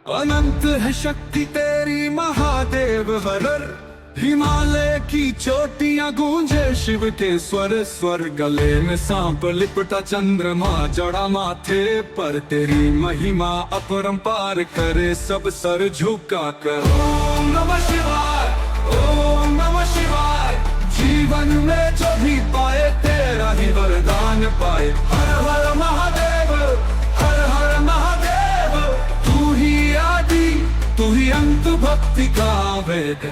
अनंत है शक्ति तेरी महादेव हर हिमालय की चोटियां गूंजे शिव के स्वर स्वर गले में सांप लिपटा चंद्रमा जड़ा माथे पर तेरी महिमा अपरंपार करे सब सर झुका कर। ओम नमः शिवाय, ओम नमः शिवाय। जीवन में जो भी पाए तेरा ही वरदान पाए। हर हर महादेव, हर हर महादेव। तू ही आदि, तू ही अंत, भक्ति का वेद।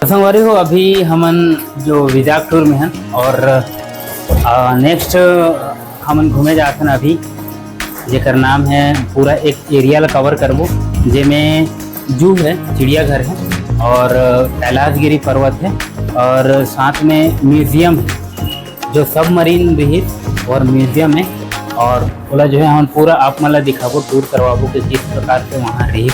संगवारी हो अभी हमन जो विजाग टूर में हैं और नेक्स्ट हमन घूमे जाते हैं अभी जेकर नाम है पूरा एक एरिया ला कवर करबो जेमें जू है, चिड़ियाघर है और कैलाशगिरी पर्वत है और साथ में म्यूजियम है जो सबमरीन रही और म्यूजियम है और बोला जो है हम पूरा आप मला दिखाबो टूर करवाबो कि किस प्रकार से वहाँ रही।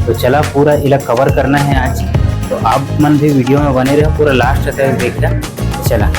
तो चला पूरा इला कवर करना है आज, तो आप मन भी वीडियो में बने रहे पूरा लास्ट तक देखना। चला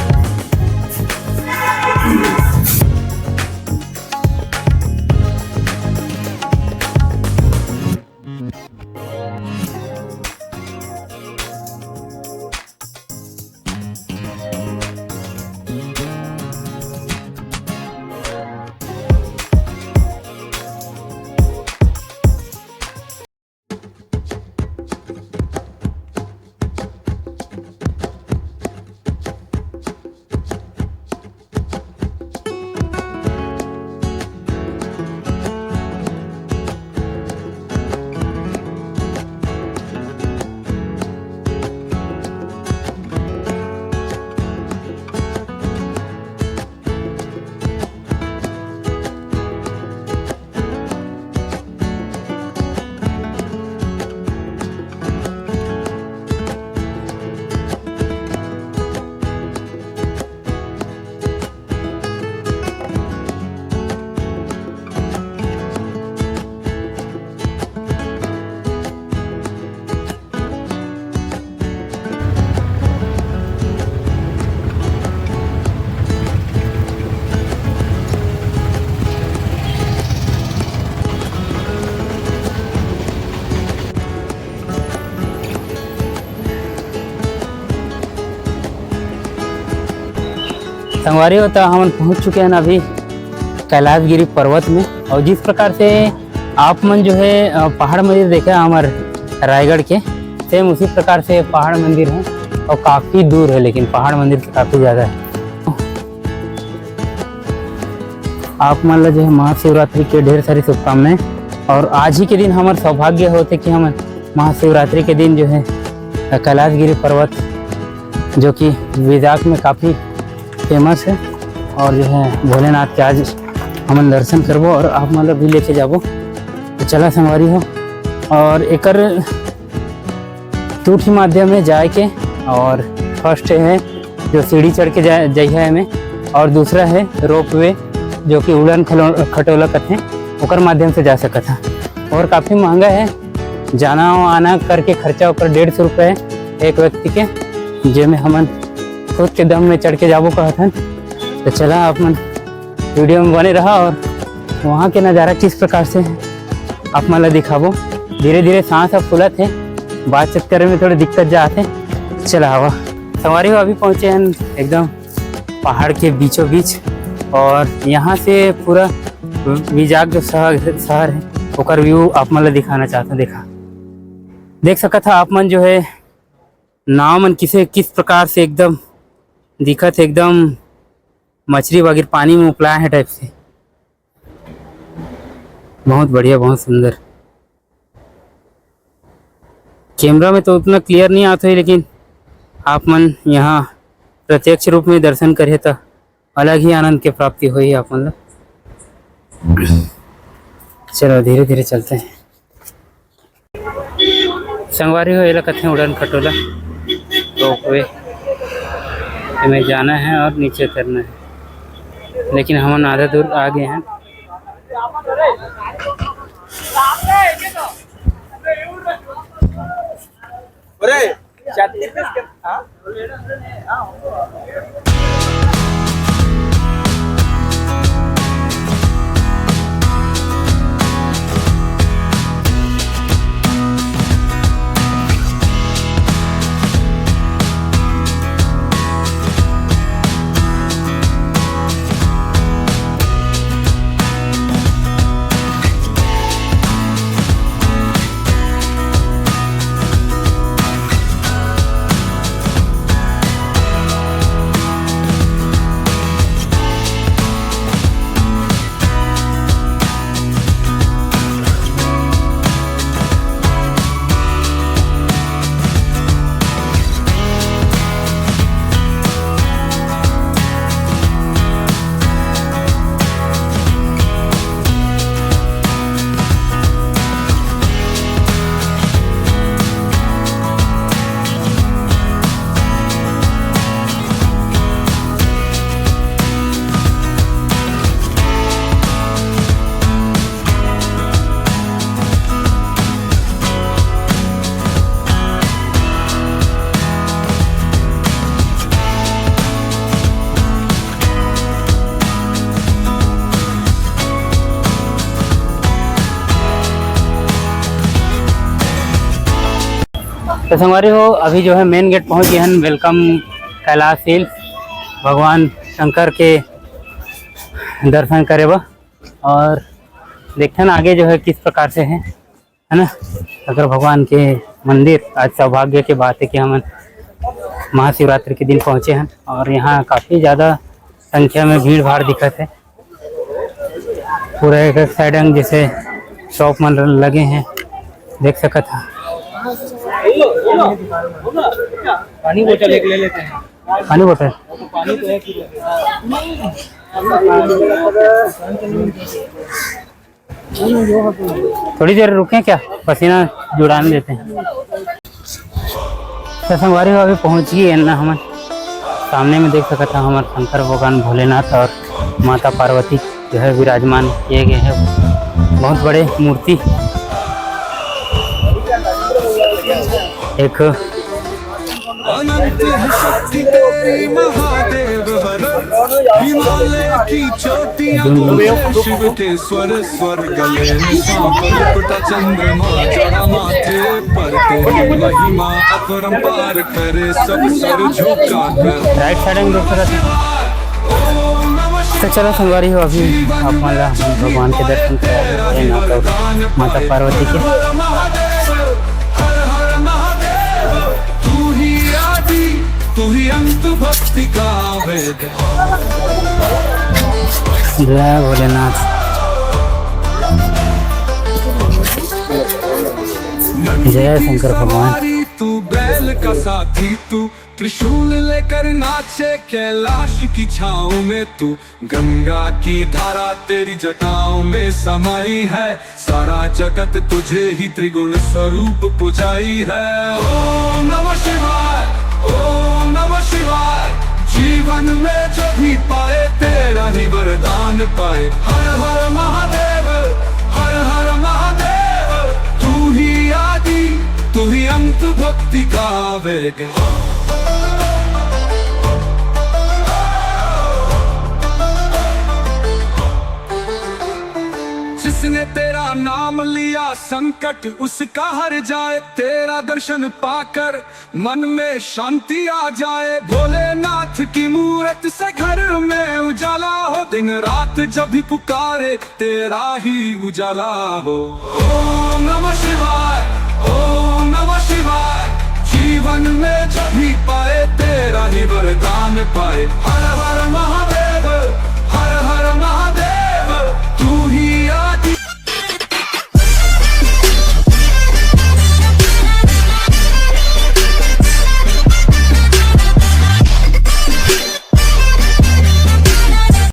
संगवारी होता हम पहुंच चुके हैं अभी कैलाशगिरी पर्वत में और जिस प्रकार से आप मन जो है पहाड़ मंदिर देखा हमारे रायगढ़ के सेम उसी प्रकार से पहाड़ मंदिर है और काफ़ी दूर है लेकिन पहाड़ मंदिर से काफ़ी ज़्यादा है। आप मान लो जो है महाशिवरात्रि के ढेर सारी शुभकामनाएं और आज ही के दिन हमारा सौभाग्य होते कि हम महाशिवरात्रि के दिन जो है कैलाशगिरी पर्वत जो कि विजाग में काफ़ी फेमस है और जो है भोलेनाथ के आज हम दर्शन करबो और आप मतलब भी लेके जाबो। तो चला संगवारी हो और एकर टूटी माध्यम में जाए के और फर्स्ट है जो सीढ़ी चढ़ के जाइए में और दूसरा है रोप वे जो कि उड़न खटोला कहते हैं ओकर माध्यम से जा सकता है और काफ़ी महंगा है जाना आना करके खर्चा ऊपर 150 रुपये एक व्यक्ति के जेमें हमन खुद के दम में चढ़ के जाबो कहथन। तो चला आप मन वीडियो में बने रहा और वहाँ के नज़ारा किस प्रकार से है आप मला दिखाबो। धीरे धीरे सांस अब फुलत है, बातचीत करने में थोड़ी दिक्कत जाते। चला हवा सवारी हो अभी पहुँचे हैं एकदम पहाड़ के बीचों बीच और यहाँ से पूरा विजाग जो शहर है ओकर व्यू आप मला दिखाना चाहता। देखा देख सका था आप मन जो है नाव मन किस प्रकार से एकदम दिखत है, एकदम मछली वगैरह पानी में उपलाया है टाइप से। बहुत बढ़िया, बहुत सुंदर। कैमरा में तो उतना क्लियर नहीं आता है लेकिन आप मन यहाँ प्रत्यक्ष रूप में दर्शन करे तो अलग ही आनंद की प्राप्ति हुई आप मन। चलो धीरे धीरे चलते हैं। संगवारी हो ये कथे उड़न खटोला रोपवे में जाना है और नीचे उतरना है लेकिन हम आधा दूर आ गए हैं तो संगवारी हो अभी जो है मेन गेट पहुंच गए हैं। Welcome Kailash hills. भगवान शंकर के दर्शन करे बा और देखते हैं आगे जो है किस प्रकार से है ना। अगर भगवान के मंदिर आज सौभाग्य की बात है कि हम महाशिवरात्रि के दिन पहुंचे हैं और यहाँ काफ़ी ज़्यादा संख्या में भीड़ भाड़ दिखत है। पूरा एक साइड जैसे शॉप में लगे हैं, देख सकत है। पानी बोतल एक ले लेते हैं। पानी बोतल पानी तो है थोड़ी देर रुके क्या, पसीना जुड़ाने देते हैं। तो संगवारी हो अभी पहुँच गई है ना। हम सामने में देख सकता था हमारे शंकर भगवान भोलेनाथ और माता पार्वती जो है विराजमान किए गए हैं। बहुत बड़े मूर्ति एक अनंत है शक्ति तेरी महादेव हर हिमालय की चोटियां गूंजे शिव के स्वर स्वर गले में सांप लिपटा चंद्रमा चढ़ा माथे पर तेरी महिमा अपरंपार करे सब सर झुका कर। राइट साइड में देख सकते। तो चलो संगवारी हो अभी आप भगवान के दर्शन करें माता पार्वती के। तू ही अंत भक्ति का वेद। जय भोलेनाथ। जय शंकर भगवान। तू बैल का साथी, तू त्रिशूल लेकर नाचे कैलाश की छाँव में। तू गंगा की धारा तेरी जटाओं में समाई है। सारा जगत तुझे ही त्रिगुण स्वरूप पुजाई है। ओम नमः शिवाय, ओम नमः शिवाय। जीवन में जो भी पाए तेरा ही वरदान पाए। हर हर महादेव, हर हर महादेव। तू ही आदि, तू ही अंत भक्ति का वेग। जिसने तेरा नाम लिया संकट उसका हर जाए। तेरा दर्शन पाकर मन में शांति आ जाए। भोलेनाथ की मूरत से घर में उजाला हो। दिन रात जब भी पुकारे तेरा ही उजाला हो। ओम नमः शिवाय, ओम नमः शिवाय। जीवन में जब भी पाए तेरा ही वरदान पाए। हर हर महादेव।